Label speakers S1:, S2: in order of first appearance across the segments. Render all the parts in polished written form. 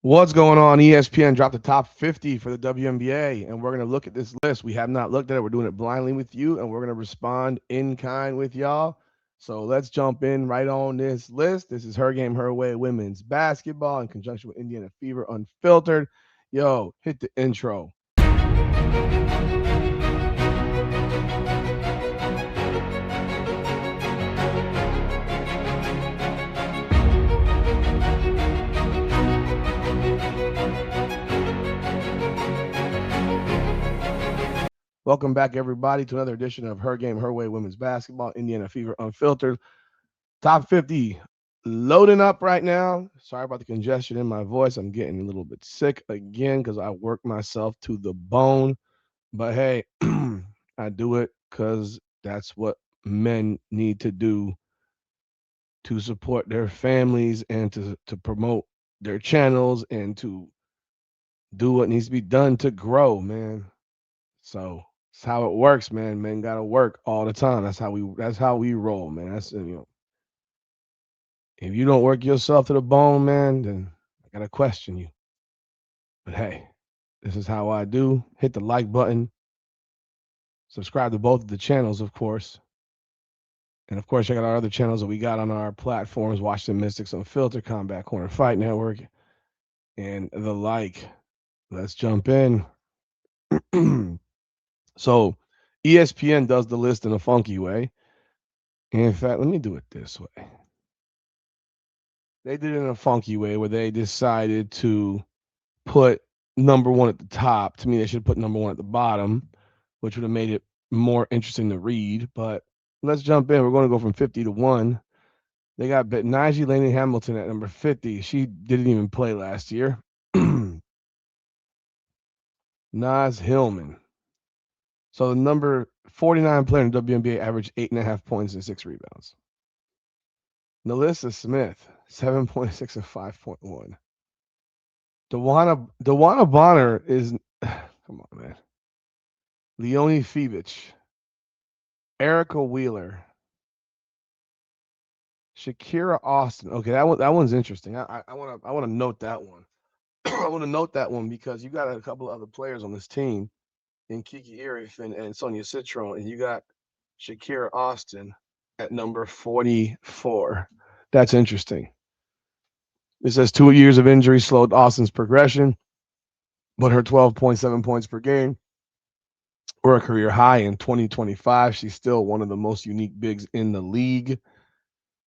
S1: What's going on? ESPN dropped the top 50 for the WNBA, and we're going to look at this list. We have not looked at it. We're doing it blindly with you, and we're going to respond in kind with y'all. So let's jump in right on this list. This is Her Game, Her Way women's basketball in conjunction with Indiana Fever Unfiltered. Yo, hit the intro. Welcome back, everybody, to another edition of Her Game, Her Way women's basketball, Indiana Fever Unfiltered. Top 50 loading up right now. Sorry about the congestion in my voice. I'm getting a little bit sick again because I work myself to the bone. But hey, I do it because that's what men need to do to support their families and to promote their channels and to do what needs to be done to grow, man. So it's how it works, man. Men gotta work all the time. That's how we roll, man. If you don't work yourself to the bone, man, then I gotta question you. But hey, this is how I do. Hit the like button. Subscribe to both of the channels, of course. And of course, check out our other channels that we got on our platforms, Washington Mystics Unfiltered, Combat Corner Fight Network, and the like. Let's jump in. So ESPN does the list in a funky way. In fact, let me do it this way. They did it in a funky way where they decided to put number one at the top. To me, they should put number one at the bottom, which would have made it more interesting to read. But let's jump in. We're going to go from 50 to 1. They got Najee Laney Hamilton at number 50. She didn't even play last year. Nas Hillman. So the number 49 player in the WNBA averaged 8.5 points and 6 rebounds. Nalissa Smith, 7.6 and 5.1. Dewana Bonner is come on, man. Leonie Fevich, Erica Wheeler, Shakira Austin. Okay, that one's interesting. I wanna note that one. I want to note that one because you got a couple of other players on this team in Kiki Irifin and Sonia Citron, and you got Shakira Austin at number 44. That's interesting. It says 2 years of injury slowed Austin's progression, but her 12.7 points per game were a career high in 2025. She's still one of the most unique bigs in the league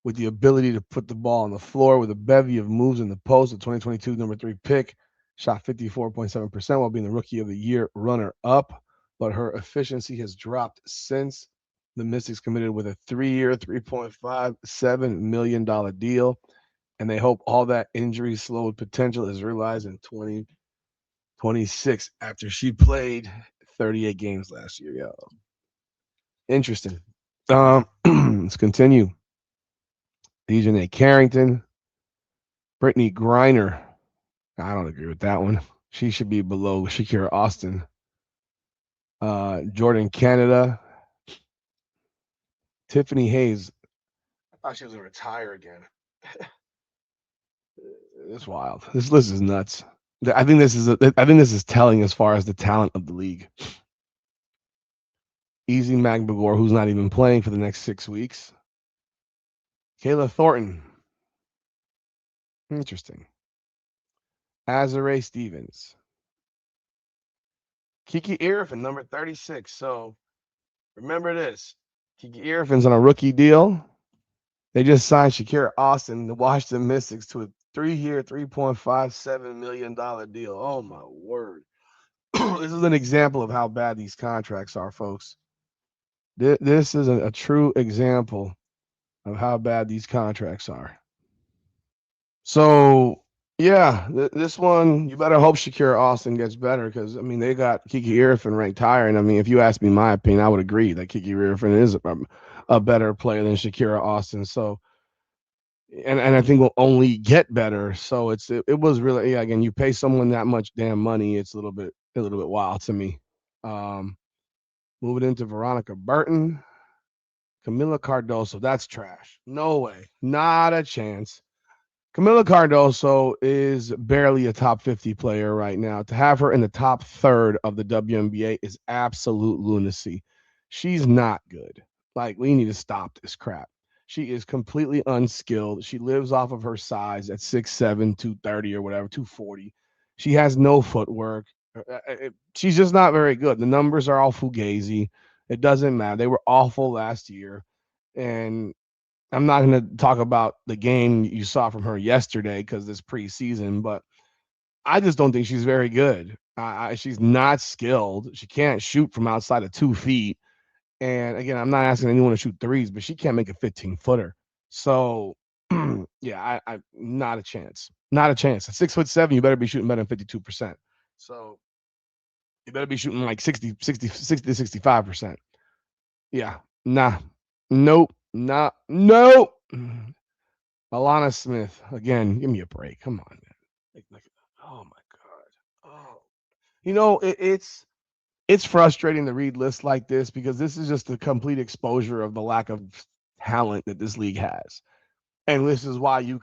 S1: with the ability to put the ball on the floor with a bevy of moves in the post. The 2022 number 3 pick shot 54.7% while being the rookie of the year runner up, but her efficiency has dropped since. The Mystics committed with a 3-year, $3.57 million deal, and they hope all that injury slowed potential is realized in 2026 after she played 38 games last year. Yeah, interesting. Let's continue. Dejanay Carrington, Brittany Griner. I don't agree with that one. She should be below Shakira Austin. Jordan Canada, Tiffany Hayes. I thought she was gonna retire again. It's wild. This list is nuts. I think this is telling as far as the talent of the league. Easy Magbagor, who's not even playing for the next 6 weeks. Kayla Thornton. Interesting. Azare Stevens. Kiki Irifin, number 36. So remember this. Kiki Irifin's on a rookie deal. They just signed Shakira Austin, the Washington Mystics, to a 3-year, $3.57 million deal. Oh, my word. This is an example of how bad these contracts are, folks. This is a true example of how bad these contracts are. So, yeah, this one, you better hope Shakira Austin gets better because, I mean, they got Kiki Irifin ranked higher. And, I mean, if you ask me my opinion, I would agree that Kiki Irifin is a better player than Shakira Austin. So, and I think will only get better. So it was really, yeah, again, you pay someone that much damn money, it's a little bit wild to me. Um, moving into Veronica Burton, Camila Cardoso, that's trash. No way, not a chance. Camila Cardoso is barely a top 50 player right now. To have her in the top third of the WNBA is absolute lunacy. She's not good. Like, we need to stop this crap. She is completely unskilled. She lives off of her size at 6'7", 230 or whatever, 240. She has no footwork. She's just not very good. The numbers are all fugazi. It doesn't matter. They were awful last year. And I'm not going to talk about the game you saw from her yesterday because it's preseason, but I just don't think she's very good. She's not skilled. She can't shoot from outside of 2 feet. And again, I'm not asking anyone to shoot threes, but she can't make a 15 footer. So, yeah, not a chance. Not a chance. At 6'7", you better be shooting better than 52%. So you better be shooting like 60 to 65%. Yeah, nah, nope, nah, nope. Alana Smith, again, give me a break. Come on, man. Oh my God. Oh, it's frustrating to read lists like this because this is just the complete exposure of the lack of talent that this league has, and this is why you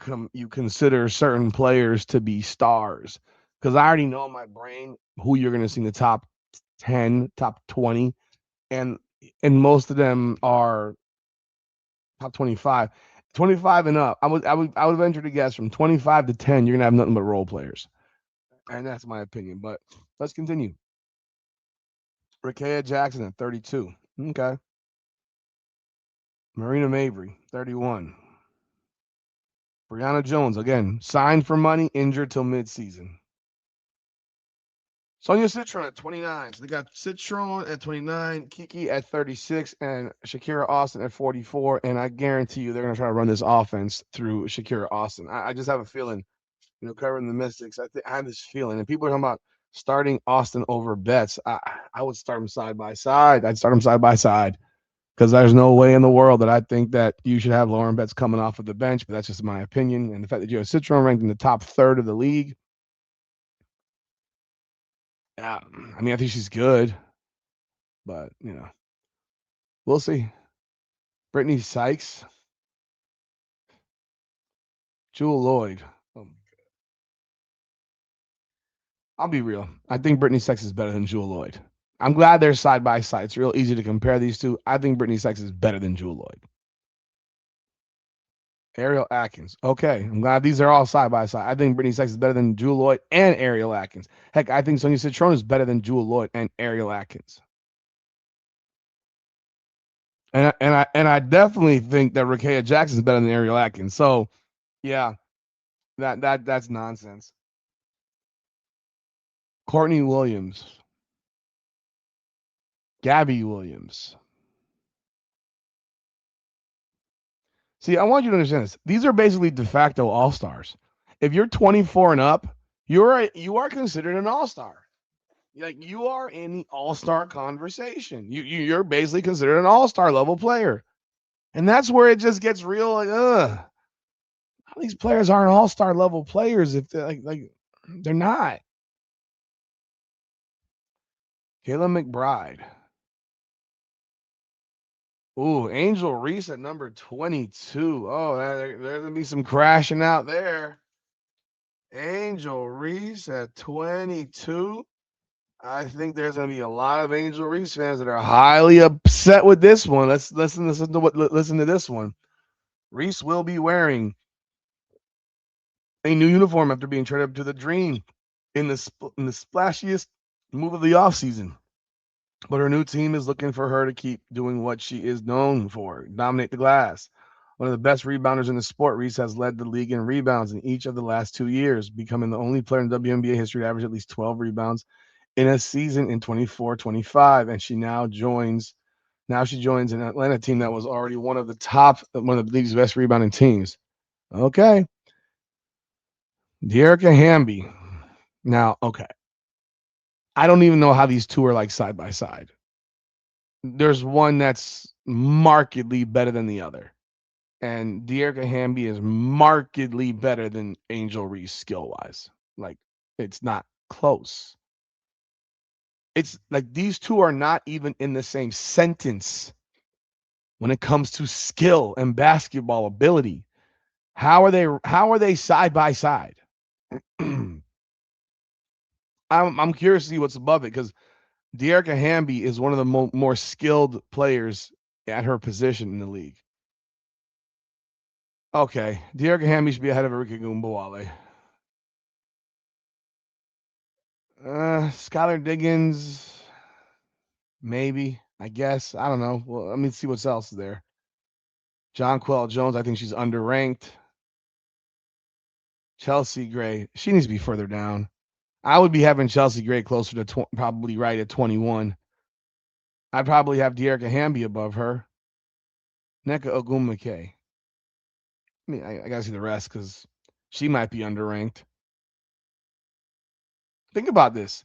S1: consider certain players to be stars. Because I already know in my brain who you're going to see in the top 10, top 20, and most of them are top 25. 25 and up. I would venture to guess from 25 to 10, you're gonna have nothing but role players. And that's my opinion. But let's continue. Rakea Jackson at 32. Okay. Marina Mabry, 31. Brianna Jones, again, signed for money, injured till midseason. Sonia Citron at 29. So they got Citron at 29, Kiki at 36, and Shakira Austin at 44. And I guarantee you they're going to try to run this offense through Shakira Austin. I just have a feeling, covering the Mystics, I have this feeling. And people are talking about starting Austin over Betts. I would start them side by side. I'd start them side by side because there's no way in the world that I think that you should have Lauren Betts coming off of the bench. But that's just my opinion. And the fact that you have Citron ranked in the top third of the league, yeah, I mean, I think she's good. But, we'll see. Brittany Sykes, Jewel Lloyd. I'll be real. I think Brittany Sykes is better than Jewel Lloyd. I'm glad they're side by side. It's real easy to compare these two. I think Brittany Sykes is better than Jewel Lloyd. Ariel Atkins. Okay. I'm glad these are all side by side. I think Brittany Sykes is better than Jewel Lloyd and Ariel Atkins. Heck, I think Sonia Citron is better than Jewel Lloyd and Ariel Atkins. And I definitely think that Rakea Jackson is better than Ariel Atkins. So yeah, that's nonsense. Courtney Williams, Gabby Williams. See, I want you to understand this. These are basically de facto all stars. If you're 24 and up, you are considered an all star. Like, you are in the all star conversation. You're basically considered an all star level player, and that's where it just gets real. Like, these players aren't all star level players if they're like they're not. Kayla McBride. Ooh, Angel Reese at number 22. Oh, there's gonna be some crashing out there. Angel Reese at 22. I think there's going to be a lot of Angel Reese fans that are highly upset with this one. Let's listen to this one. Reese will be wearing a new uniform after being traded up to the Dream in the splashiest move of the offseason. But her new team is looking for her to keep doing what she is known for, dominate the glass. One of the best rebounders in the sport, Reese has led the league in rebounds in each of the last 2 years, becoming the only player in WNBA history to average at least 12 rebounds in a season in 24-25. And she joins an Atlanta team that was already one of the league's best rebounding teams. Okay. Dearica Hamby. Now, okay. I don't even know how these two are like side by side. There's one that's markedly better than the other. And Dearica Hamby is markedly better than Angel Reese skill wise. Like, it's not close. It's like these two are not even in the same sentence when it comes to skill and basketball ability. How are they side by side? I'm curious to see what's above it because Dearica Hamby is one of the more skilled players at her position in the league. Okay, Dearica Hamby should be ahead of Erika Gumbawale. Skylar Diggins, maybe. I guess. I don't know. Well, let me see what's else is there. Jonquel Jones, I think she's underranked. Chelsea Gray, she needs to be further down. I would be having Chelsea Gray closer to probably right at 21. I'd probably have Dearica Hamby above her. Nneka Ogwumike. I mean, I gotta see the rest because she might be underranked. Think about this.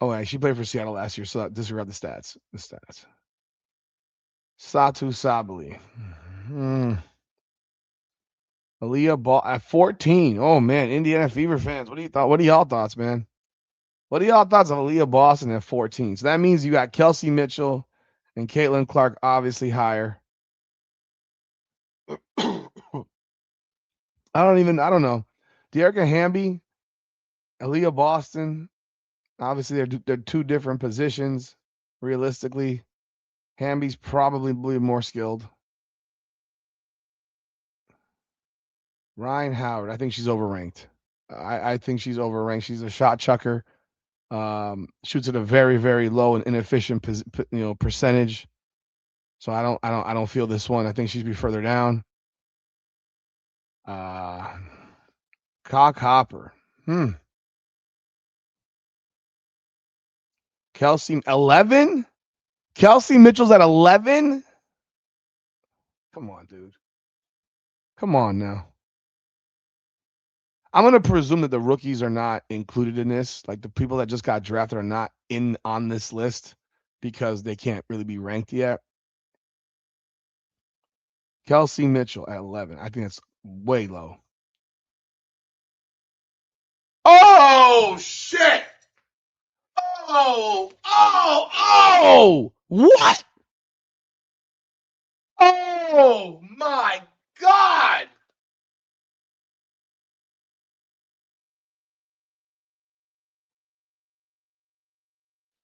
S1: Oh, yeah, she played for Seattle last year, so disregard the stats. Satu Sabali. Aaliyah Ball at 14. Oh man, Indiana Fever fans. What are y'all thoughts, man? What are y'all thoughts of Aaliyah Boston at 14? So that means you got Kelsey Mitchell and Caitlin Clark obviously higher. I don't know. Dearica Hamby, Aaliyah Boston. Obviously, they're two different positions. Realistically, Hamby's probably more skilled. Ryan Howard, I think she's overranked. I think she's overranked. She's a shot chucker. Shoots at a very, very low and inefficient percentage. So I don't feel this one. I think she'd be further down. Cock Hopper. Kelsey 11. Kelsey Mitchell's at 11. Come on, dude. Come on now. I'm gonna presume that the rookies are not included in this. Like the people that just got drafted are not on this list because they can't really be ranked yet. Kelsey Mitchell at 11. I think that's way low. Oh shit! Oh! What? Oh my God!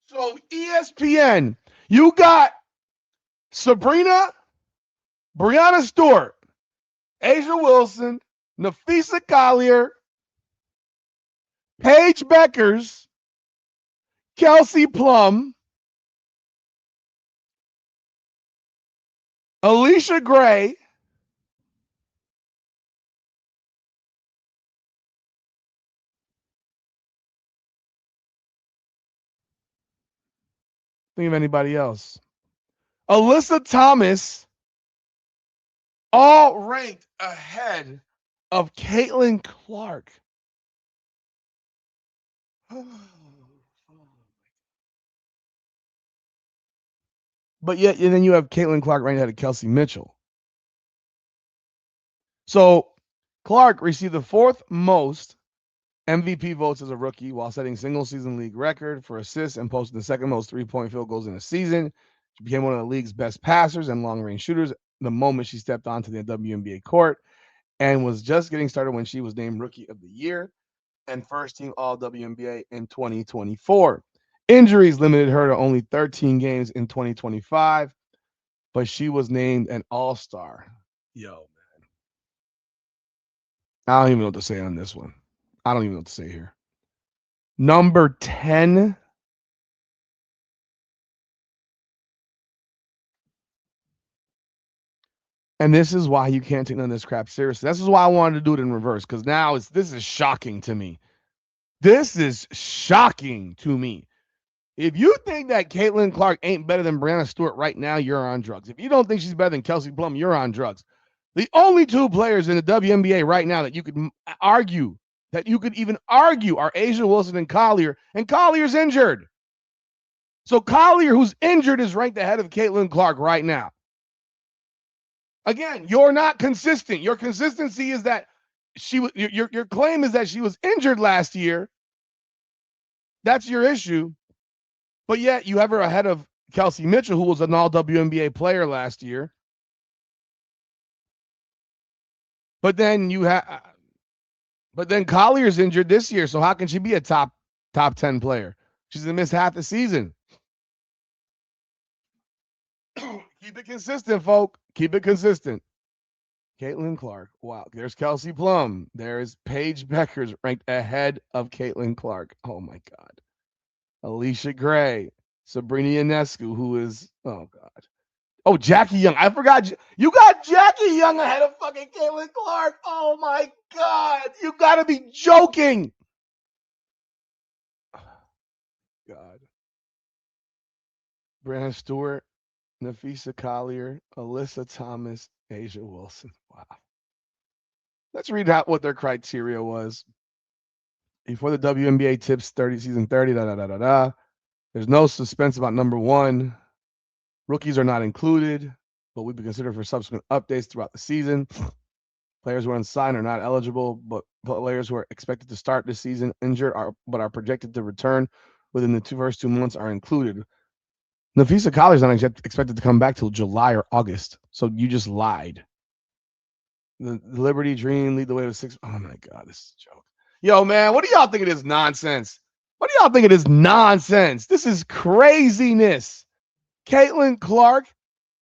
S1: So ESPN, you got Sabrina, Brianna Stewart, Asia Wilson, Nafisa Collier, Paige Beckers, Kelsey Plum, Alicia Gray, think of anybody else. Alyssa Thomas, all ranked ahead of Caitlin Clark. But yet, and then you have Caitlin Clark right ahead of Kelsey Mitchell. So Clark received the fourth most MVP votes as a rookie while setting single season league record for assists and posting the second most 3-point field goals in a season. She became one of the league's best passers and long range shooters the moment she stepped onto the WNBA court and was just getting started when she was named Rookie of the Year and first team All WNBA in 2024. Injuries limited her to only 13 games in 2025, but she was named an All-Star. Yo, man. I don't even know what to say on this one. I don't even know what to say here. Number 10. And this is why you can't take none of this crap seriously. This is why I wanted to do it in reverse, because now this is shocking to me. This is shocking to me. If you think that Caitlin Clark ain't better than Brianna Stewart right now, you're on drugs. If you don't think she's better than Kelsey Plum, you're on drugs. The only two players in the WNBA right now that you could argue, are Asia Wilson and Collier's injured. So Collier, who's injured, is ranked ahead of Caitlin Clark right now. Again, you're not consistent. Your consistency is that your claim is that she was injured last year. That's your issue. But yet you have her ahead of Kelsey Mitchell, who was an all WNBA player last year. But then but then Collier's injured this year, so how can she be a top 10 player? She's gonna miss half the season. Keep it consistent, folk. Keep it consistent. Caitlin Clark. Wow. There's Kelsey Plum. There's Paige Beckers ranked ahead of Caitlin Clark. Oh my God. Alicia Gray. Sabrina Ionescu, who is, oh God. Oh, Jackie Young. I forgot. You got Jackie Young ahead of fucking Caitlin Clark. Oh my God. You got to be joking. God. Brandon Stewart, Nafisa Collier, Alyssa Thomas, Asia Wilson. Wow. Let's read out what their criteria was. Before the WNBA tips 30 season 30, da da da da da. There's no suspense about number one. Rookies are not included, but will be considered for subsequent updates throughout the season. Players who are unsigned are not eligible, but players who are expected to start this season injured but are projected to return within the first 2 months are included. Nafisa Collier is not expected to come back till July or August, so you just lied. The Liberty Dream lead the way to 6. Oh my God, this is a joke. Yo, man, what do y'all think of this nonsense? What do y'all think of this nonsense? This is craziness. Caitlin Clark,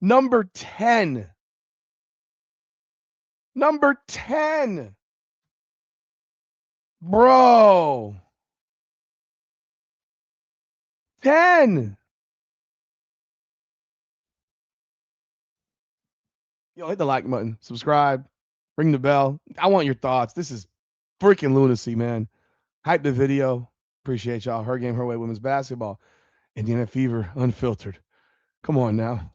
S1: number 10. Number 10. Bro. 10. Yo, hit the like button, subscribe, ring the bell. I want your thoughts. This is freaking lunacy, man. Hype the video. Appreciate y'all. Her game, her way, women's basketball. Indiana Fever, unfiltered. Come on now.